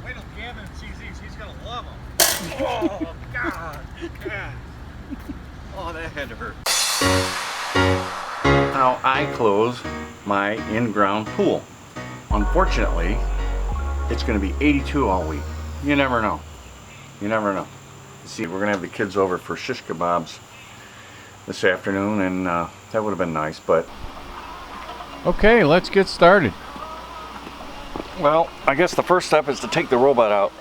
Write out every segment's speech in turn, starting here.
Wait till Gavin sees these, he's gonna love them. Oh, God. God. Oh, that had to hurt. Now I close my in-ground pool. Unfortunately, it's going to be 82 all week. You never know. You never know. See, we're going to have the kids over for shish kebabs this afternoon, and that would have been nice, but... Okay, let's get started. Well, I guess the first step is to take the robot out.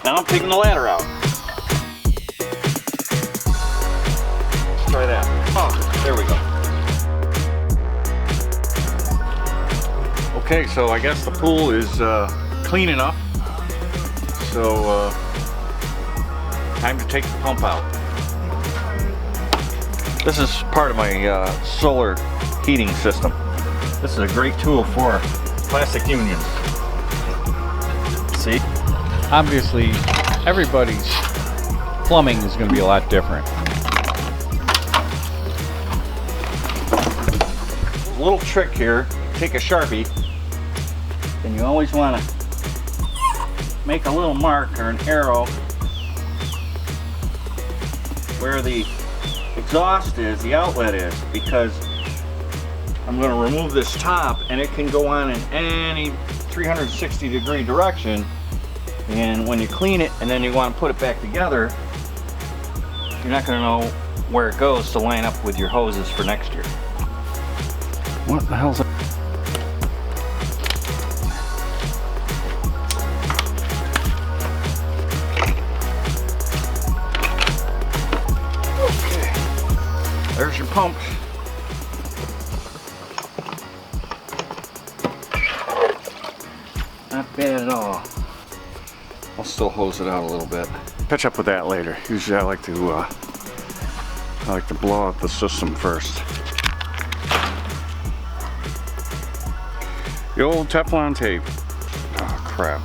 Now I'm taking the ladder out. Let's try that. Oh, there we go. Okay, so I guess the pool is clean enough. So, time to take the pump out. This is part of my solar heating system. This is a great tool for plastic unions. See? Obviously, everybody's plumbing is going to be a lot different. A little trick here, take a Sharpie, and you always want to make a little mark or an arrow where the exhaust is, the outlet is, because I'm going to remove this top and it can go on in any 360-degree direction, and when you clean it and then you want to put it back together, you're not going to know where it goes to line up with your hoses for next year. What the hell's that? Okay, there's your pump. Not bad at all. I'll still hose it out a little bit. Catch up with that later. Usually I like to blow out the system first. The old Teflon tape. Oh crap.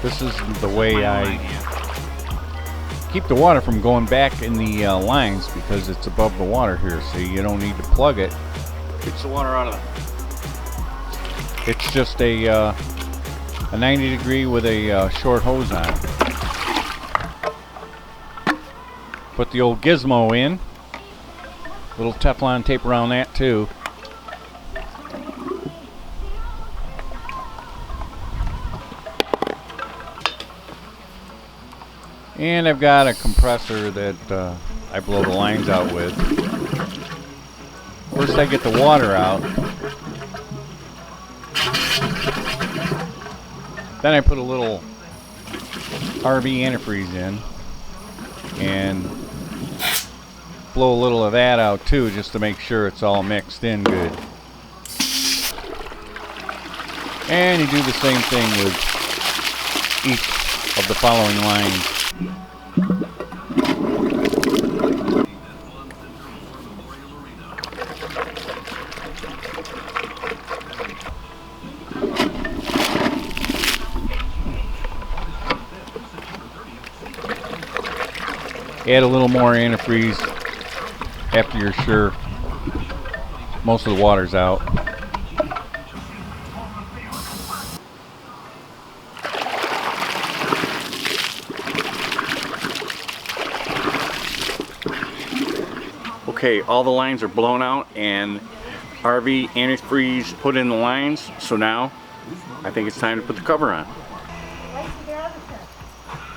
This is the way I keep the water from going back in the lines, because it's above the water here, so you don't need to plug it. Keeps the water out of it. It's just a 90 degree with a short hose on it. Put the old gizmo in. Little Teflon tape around that too. And I've got a compressor that I blow the lines out with. First I get the water out. Then I put a little RV antifreeze in and blow a little of that out too, just to make sure it's all mixed in good. And you do the same thing with each of the following lines. Add a little more antifreeze after you're sure most of the water's out. Okay, all the lines are blown out and RV antifreeze put in the lines, so now I think it's time to put the cover on.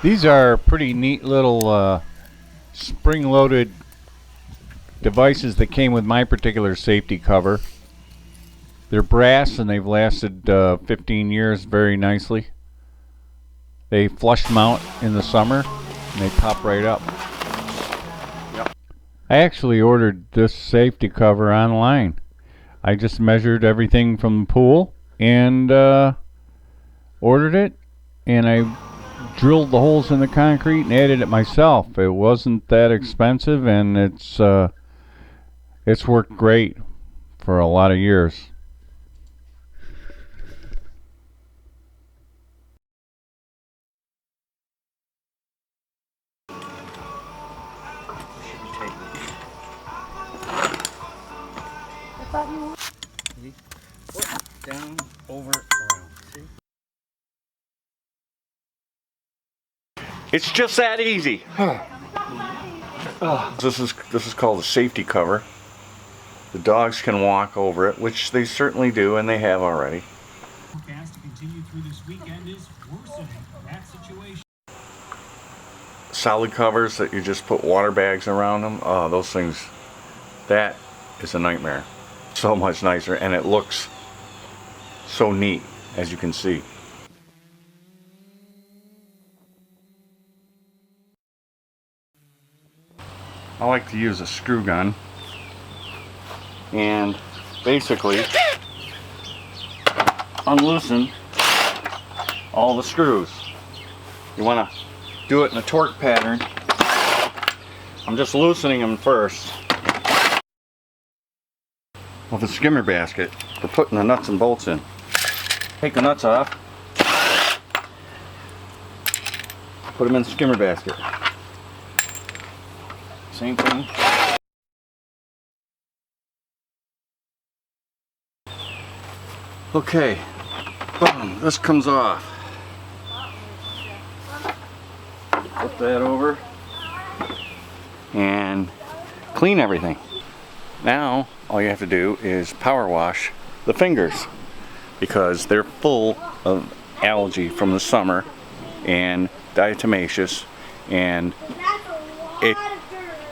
These are pretty neat little spring-loaded devices that came with my particular safety cover. They're brass and they've lasted 15 years very nicely. They flush mount in the summer and they pop right up. Yep. I actually ordered this safety cover online. I just measured everything from the pool and ordered it, and I drilled the holes in the concrete and added it myself. It wasn't that expensive, and it's worked great for a lot of years. down, over, around. See? It's just that easy. This is called a safety cover. The dogs can walk over it, which they certainly do, and they have already. Forecast to continue through this weekend is worsening that situation. Solid covers that you just put water bags around them. Oh, those things, that is a nightmare. So much nicer, and it looks so neat, as you can see. I like to use a screw gun and basically unloosen all the screws. You want to do it in a torque pattern. I'm just loosening them first with a skimmer basket for putting the nuts and bolts in. Take the nuts off, put them in the skimmer basket. Same thing. Okay, boom, this comes off. Flip that over and clean everything. Now all you have to do is power wash the fingers because they're full of algae from the summer and diatomaceous, and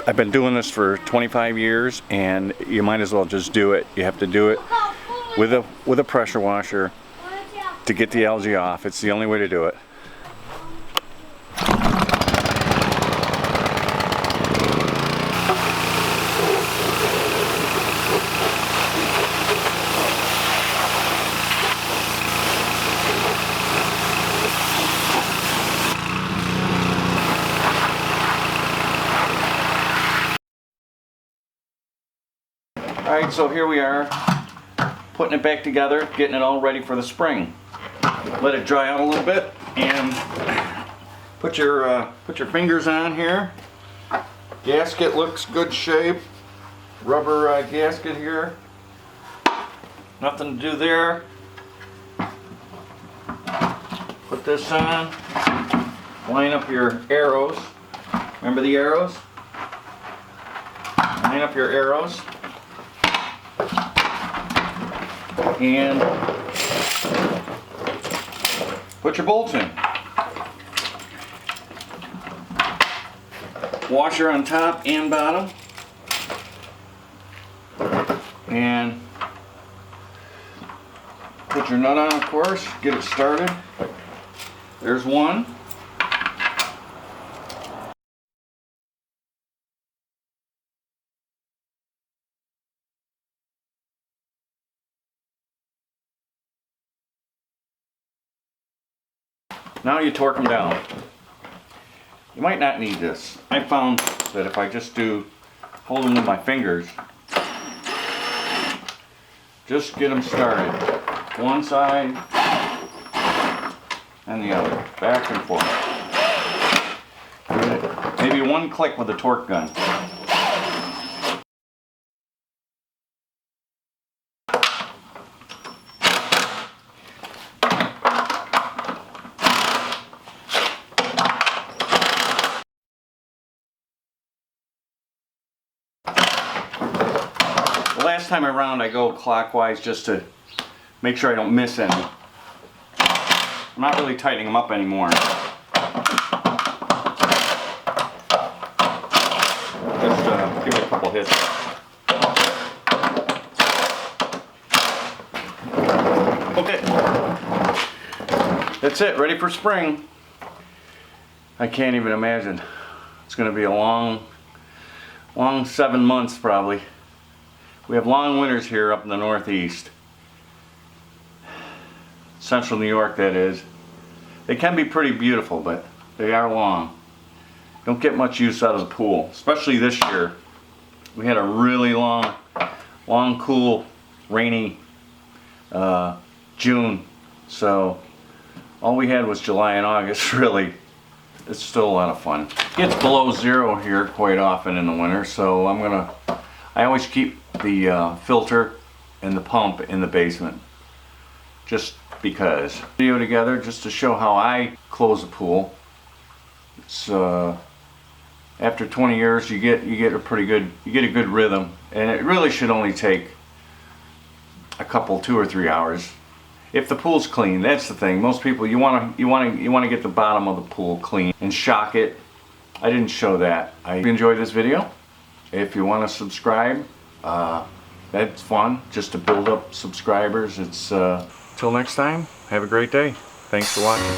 I've been doing this for 25 years, and you might as well just do it. You have to do it with a pressure washer to get the algae off. It's the only way to do it. Alright, so here we are, putting it back together, getting it all ready for the spring. Let it dry out a little bit, and put your fingers on here. Gasket looks good shape. Rubber gasket here. Nothing to do there. Put this on. Line up your arrows. Remember the arrows? Line up your arrows. And put your bolts in. Washer on top and bottom. And put your nut on, of course. Get it started. There's one. Now you torque them down. You might not need this. I found that if I just hold them with my fingers, just get them started. One side and the other, back and forth. Maybe one click with a torque gun. Last time around I go clockwise just to make sure I don't miss any. I'm not really tightening them up anymore. Just give it a couple hits. Okay. That's it, ready for spring. I can't even imagine. It's going to be a long 7 months probably. We have long winters here up in the Northeast. Central New York, that is. They can be pretty beautiful, but they are long. Don't get much use out of the pool, especially this year. We had a really long, cool, rainy June. So all we had was July and August, really. It's still a lot of fun. It gets below zero here quite often in the winter, so I always keep the filter and the pump in the basement. just because. Video together just to show how I close a pool. It's after 20 years you get a pretty good, you get a good rhythm, and it really should only take a couple, 2 or 3 hours. If the pool's clean, that's the thing. Most people, you want to get the bottom of the pool clean and shock it. I didn't show that. I enjoyed this video. If you want to subscribe, that's fun, just to build up subscribers. It's till next time. Have a great day. Thanks for watching.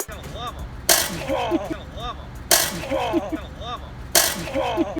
Gonna love 'em. Gonna love 'em. Gonna love 'em.